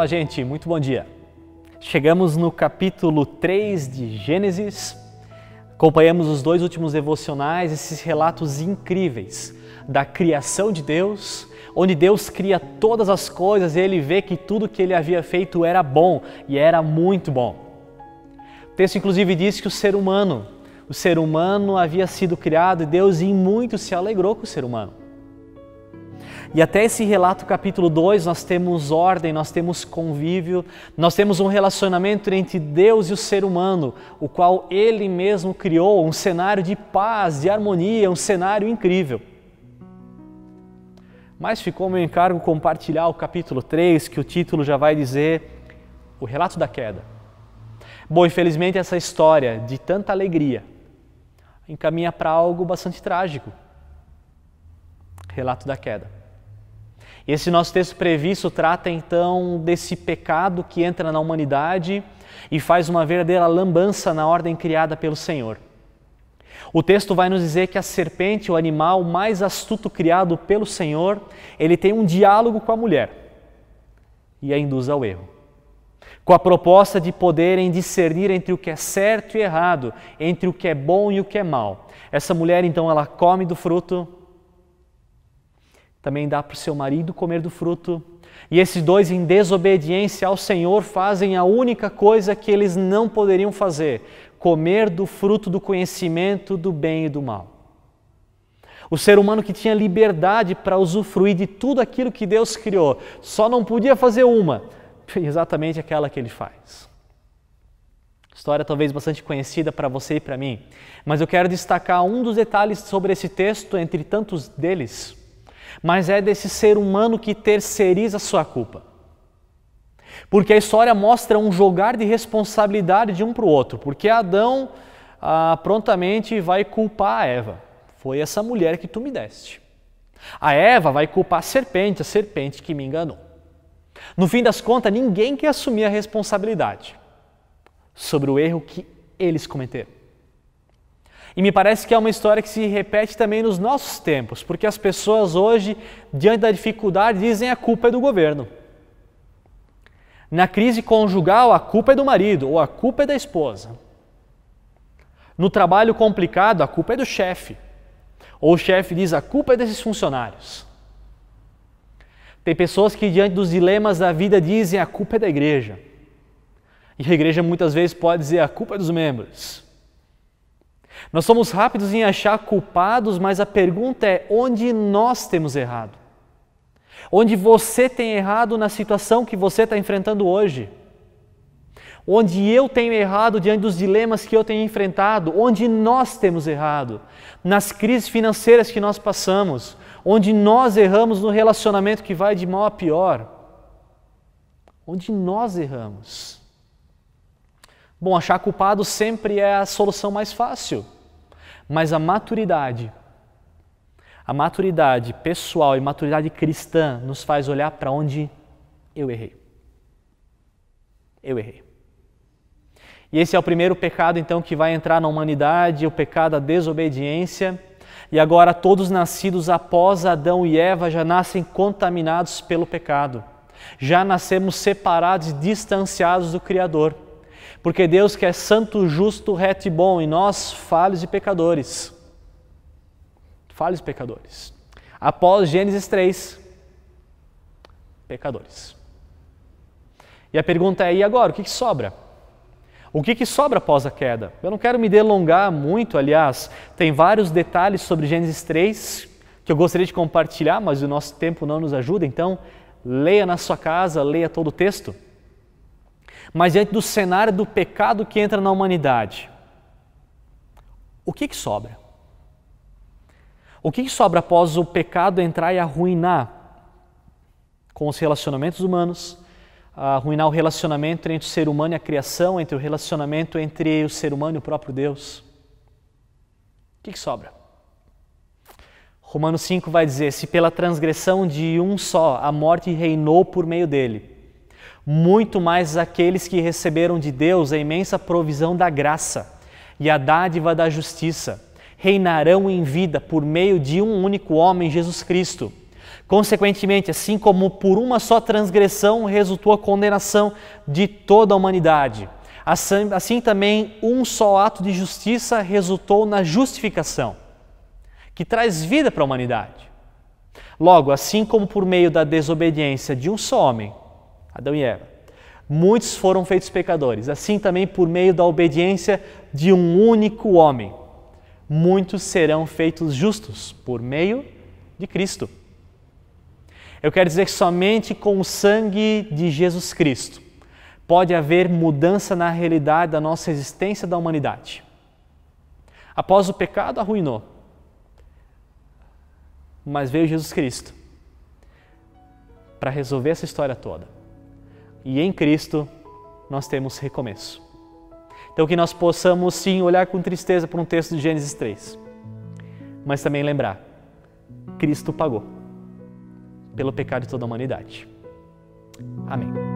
Fala, gente, muito bom dia. Chegamos no capítulo 3 de Gênesis, acompanhamos os dois últimos devocionais, esses relatos incríveis da criação de Deus, onde Deus cria todas as coisas e Ele vê que tudo que Ele havia feito era bom e era muito bom. O texto inclusive diz que o ser humano havia sido criado e Deus em muito se alegrou com o ser humano. E até esse relato, capítulo 2, nós temos ordem, nós temos convívio, nós temos um relacionamento entre Deus e o ser humano, o qual Ele mesmo criou, um cenário de paz, de harmonia, um cenário incrível. Mas ficou meu encargo compartilhar o capítulo 3, que o título já vai dizer o relato da queda. Bom, infelizmente essa história de tanta alegria encaminha para algo bastante trágico. Relato da queda. Esse nosso texto previsto trata então desse pecado que entra na humanidade e faz uma verdadeira lambança na ordem criada pelo Senhor. O texto vai nos dizer que a serpente, o animal mais astuto criado pelo Senhor, ele tem um diálogo com a mulher e a induz ao erro, com a proposta de poderem discernir entre o que é certo e errado, entre o que é bom e o que é mal. Essa mulher então ela come do fruto, também dá para o seu marido comer do fruto, e esses dois em desobediência ao Senhor fazem a única coisa que eles não poderiam fazer, comer do fruto do conhecimento do bem e do mal. O ser humano que tinha liberdade para usufruir de tudo aquilo que Deus criou, só não podia fazer uma, exatamente aquela que ele faz. História talvez bastante conhecida para você e para mim, mas eu quero destacar um dos detalhes sobre esse texto, entre tantos deles, mas é desse ser humano que terceiriza sua culpa. Porque a história mostra um jogar de responsabilidade de um para o outro, porque Adão prontamente vai culpar a Eva. Foi essa mulher que tu me deste. A Eva vai culpar a serpente que me enganou. No fim das contas, ninguém quer assumir a responsabilidade sobre o erro que eles cometeram. E me parece que é uma história que se repete também nos nossos tempos, porque as pessoas hoje, diante da dificuldade, dizem a culpa é do governo. Na crise conjugal, a culpa é do marido ou a culpa é da esposa. No trabalho complicado, a culpa é do chefe. Ou o chefe diz a culpa é desses funcionários. Tem pessoas que, diante dos dilemas da vida, dizem a culpa é da igreja. E a igreja muitas vezes pode dizer a culpa é dos membros. Nós somos rápidos em achar culpados, mas a pergunta é onde nós temos errado? Onde você tem errado na situação que você está enfrentando hoje? Onde eu tenho errado diante dos dilemas que eu tenho enfrentado? Onde nós temos errado? Nas crises financeiras que nós passamos? Onde nós erramos no relacionamento que vai de mal a pior? Onde nós erramos? Bom, achar culpado sempre é a solução mais fácil, mas a maturidade pessoal e maturidade cristã nos faz olhar para onde eu errei. Eu errei. E esse é o primeiro pecado, então, que vai entrar na humanidade, o pecado da desobediência. E agora todos nascidos após Adão e Eva já nascem contaminados pelo pecado. Já nascemos separados e distanciados do Criador. Porque Deus que é santo, justo, reto e bom, e nós, falhos e pecadores. Falhos e pecadores. Após Gênesis 3, pecadores. E a pergunta é, e agora? O que sobra? O que sobra após a queda? Eu não quero me delongar muito, aliás, tem vários detalhes sobre Gênesis 3 que eu gostaria de compartilhar, mas o nosso tempo não nos ajuda, então leia na sua casa, leia todo o texto. Mas diante do cenário do pecado que entra na humanidade, o que sobra? O que sobra após o pecado entrar e arruinar com os relacionamentos humanos, arruinar o relacionamento entre o ser humano e a criação, entre o relacionamento entre o ser humano e o próprio Deus? O que sobra? Romanos 5 vai dizer, se pela transgressão de um só a morte reinou por meio dele, muito mais aqueles que receberam de Deus a imensa provisão da graça e a dádiva da justiça reinarão em vida por meio de um único homem, Jesus Cristo, Consequentemente, assim como por uma só transgressão resultou a condenação de toda a humanidade, assim também um só ato de justiça resultou na justificação, que traz vida para a humanidade. Logo, assim como por meio da desobediência de um só homem, Adão e Eva, muitos foram feitos pecadores, assim também por meio da obediência de um único homem, muitos serão feitos justos por meio de Cristo. Eu quero dizer que somente com o sangue de Jesus Cristo pode haver mudança na realidade da nossa existência da humanidade. Após o pecado, arruinou. Mas veio Jesus Cristo para resolver essa história toda. E em Cristo nós temos recomeço. Então que nós possamos sim olhar com tristeza para um texto de Gênesis 3, mas também lembrar, Cristo pagou pelo pecado de toda a humanidade. Amém.